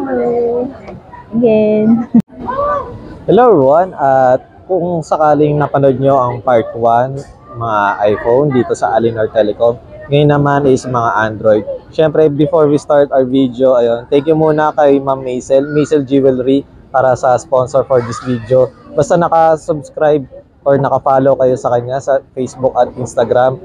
Hello again. Hello everyone, at kung sakaling napanood nyo ang part 1, mga iPhone dito sa Alinor Telecom, ngayon naman is mga Android. Siyempre, before we start our video, ayun, thank you muna kay Ma'am Maisel Jewelry para sa sponsor for this video. Basta naka-subscribe or naka-follow kayo sa kanya sa Facebook at Instagram.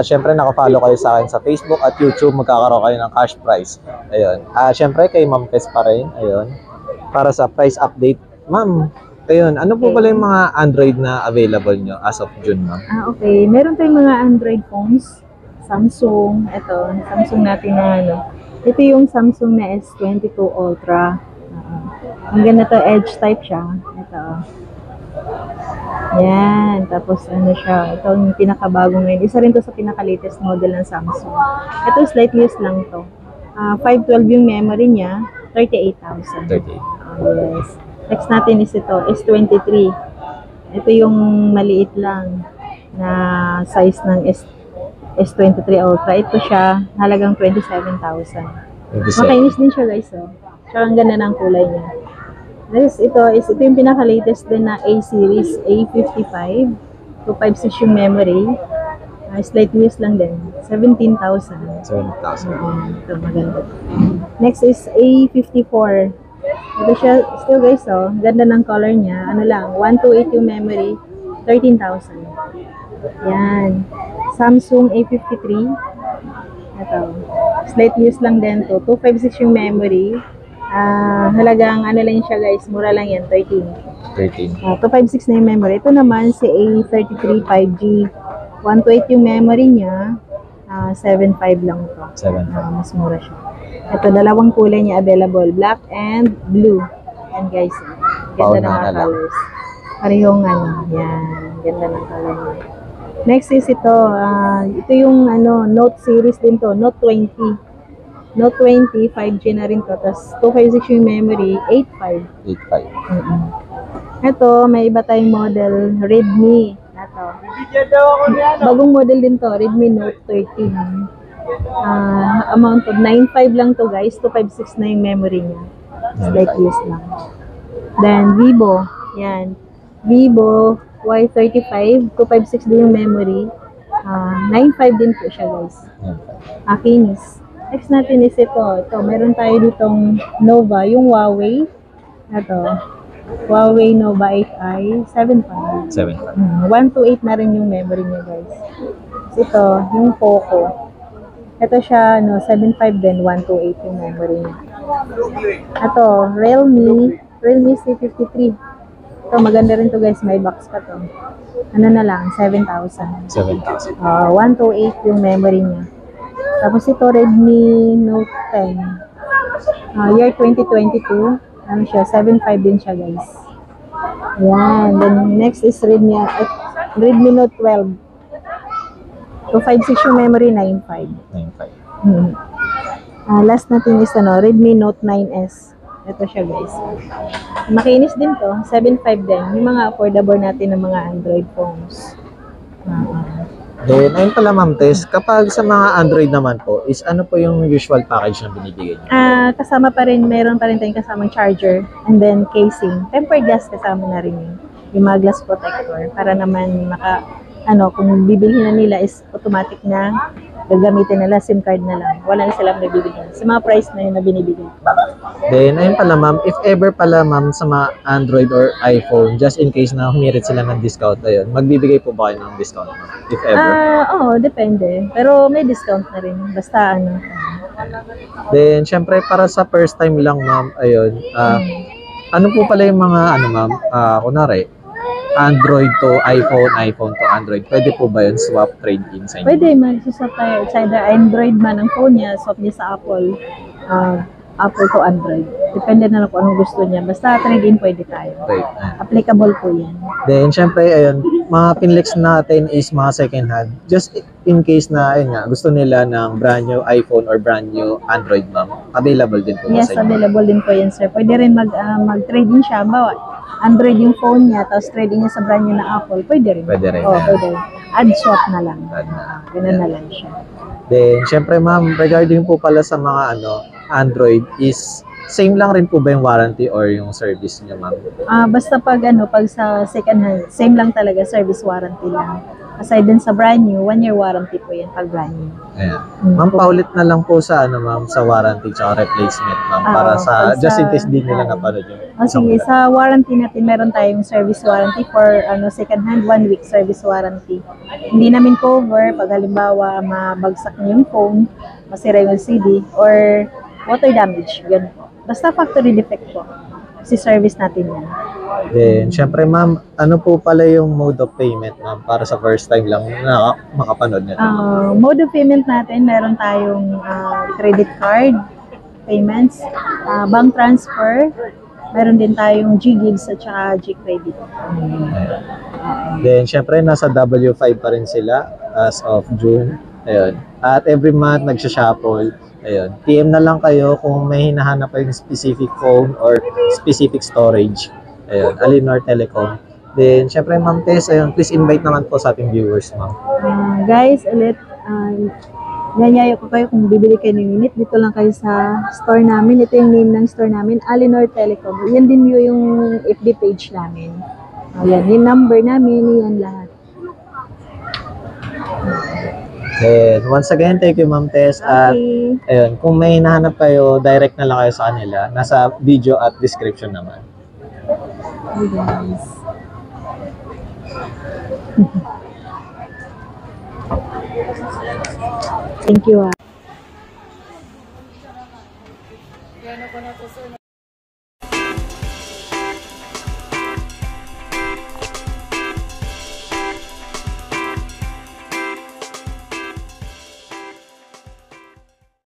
Siyempre, naka-follow kayo sa akin sa Facebook at YouTube, magkakaroon kayo ng cash prize. Ayun. Siyempre, kay Ma'am Tess pa rin, ayun, para sa price update. Ma'am, ayun, ano po pala yung mga Android na available nyo as of June, ma'am? Okay. Meron tayong mga Android phones. Samsung. Ito, Samsung natin na ano. Ito yung Samsung na S22 Ultra. Ang ganda to, edge type siya. Ito. Yan. Tapos ano siya. Ito yung pinakabago ngayon. Isa rin to sa pinaka-latest model ng Samsung. Ito, slightly used lang to. 512 yung memory niya. 38,000. 38. Yes. Next natin is ito, S23. Ito yung maliit lang na size ng S23 Ultra. Ito siya, halagang 27,000. Makinis din siya guys. Oh. Tsaka ang ganda ng kulay niya. Next, ito yung pinaka-latest din na A-series, A55. 256 yung memory. Slightly used lang din. 17,000. 7,000. Ito, maganda. Next is A54. Ito siya, still guys, oh, ganda ng color niya. Ano lang, 128 yung memory, 13,000. Yan. Samsung A53. Ito. Slight use lang din to. 256 yung memory. Halagang ano lang siya guys, mura lang yan, 13. 256 na yung memory. Ito naman si A33 5G. 128 yung memory niya. 7.5 lang to. 7.5. Mas mura siya. Ito, dalawang kulay niya available. Black and blue. Yan guys. Ganda ng mga colors. Parehong ano. Yan. Ganda ng color niya. Next is ito. Ito yung ano, Note series din to. Note 20. Note 20, 5G na rin to. Tapos 256 yung memory. 8.5. 8.5. Ito, may iba tayong model. Redmi. Ito. Bagong model din to. Redmi Note 13. Amount of 9.5 lang to guys. 256 na yung memory niya. Slight use lang. Then Vivo. Yan. Vivo Y35. 256 din yung memory. 9.5 din po siya guys. Kinis. Next natin is ito. Ito. Meron tayo ditong Nova. Yung Huawei. Ito. Huawei Nova 8i. 7.5. 128 na rin yung memory niya guys. Ito. Yung Poco. Ito siya, 7.5 din, 128 yung memory niya. Ito, Realme C53. Ito, maganda rin to guys, may box pa to. Ano na lang, 7,000. 7,000. 128 yung memory niya. Tapos ito, Redmi Note 10. Year 2022. Ano siya, 7.5 din siya guys. Yan. Then next is Redmi Note 12. 256 yung memory, 9.5. 9.5. Last natin is Redmi Note 9S. Ito siya guys. Makinis din to. 7.5 din. Yung mga affordable natin ng mga Android phones. Then, ayun pala Ma'am Tess, kapag sa mga Android naman po, is ano po yung usual package na binibigay niyo? Kasama pa rin, meron pa rin tayong kasamang charger. And then casing. Tempered glass kasama na rin yun. Yung mga glass protector. Para naman kung bibilhin na nila is automatic na gagamitin nila SIM card na lang. Wala na silang nabibigyan. Sa mga price na yun na binibigay. Then, ayun pala ma'am, if ever pala ma'am sa mga Android or iPhone, just in case na humirit sila ng discount na yun, magbibigay po ba kayo ng discount ma'am? If ever? Oo, depende. Pero may discount na rin. Basta Then, syempre para sa first time lang ma'am, ayun, ano po pala yung mga, ma'am, kunwari, Android to iPhone, iPhone to Android. Pwede po ba yun swap trade-in sa inyo? Pwede, mag-swap tayo. It's either Android man ang phone niya, swap niya sa Apple. Apple to Android. Depende na lang kung anong gusto niya. Basta trade-in pwede tayo. Right. Applicable po yan. Then, syempre, ayun, mga pinlex natin is mga second hand. Just in case na, ayun nga, gusto nila ng brand new iPhone or brand new Android, ma'am. Available din po ba Yes, sa inyo? available din po yan, sir. Pwede rin mag-trade-in siya. Bawa, Android yung phone niya, tapos trade-in niya sa brand new na Apple. Pwede rin. Pwede rin. Pwede. Add swap na lang. Ganun na lang siya. Then, syempre ma'am, regarding po pala sa mga Android is Same lang rin po ba yung warranty or yung service niyo, ma'am? Basta pag sa second hand, same lang talaga, service warranty lang. Aside din sa brand new, 1-year warranty po yan pag brand new. Ayan. Ma'am, paulit na lang po sa ma'am, sa warranty tsaka replacement, ma'am, para sa pag just in case di nila napanood yung sige, sa warranty natin, meron tayong service warranty for second hand, 1 week service warranty. Hindi namin cover pag halimbawa mabagsak na yung phone, masira yung LCD, or water damage, ganun po. Basta factory defect po. Si service natin yan. Then, syempre, ma'am, ano po pala yung mode of payment, ma'am, para sa first time lang na makapanood nito? Mode of payment natin, meron tayong credit card payments, bank transfer, meron din tayong G-Gigs at saka G-Credit. Then, syempre, nasa W5 pa rin sila as of June. Ayun. At every month, nagsha-shuffle. Ayun. PM na lang kayo kung may hinahanap kayong specific phone or specific storage. Ayun. Alinor Telecom. Then, syempre, Ma'am Tess, ayun, please invite naman po sa ating viewers, ma'am. Guys, ulit, nanyayo ko kayo kung bibili kayo ng unit. Dito lang kayo sa store namin. Ito yung name ng store namin, Alinor Telecom. Yan din yung FB page namin. Ayan, yung number namin, yan lahat. Then, once again, thank you, Ma'am Tess. At, ayun, kung may hinahanap kayo, direct na lang kayo sa kanila. Nasa video at description naman. Hey guys. Thank you.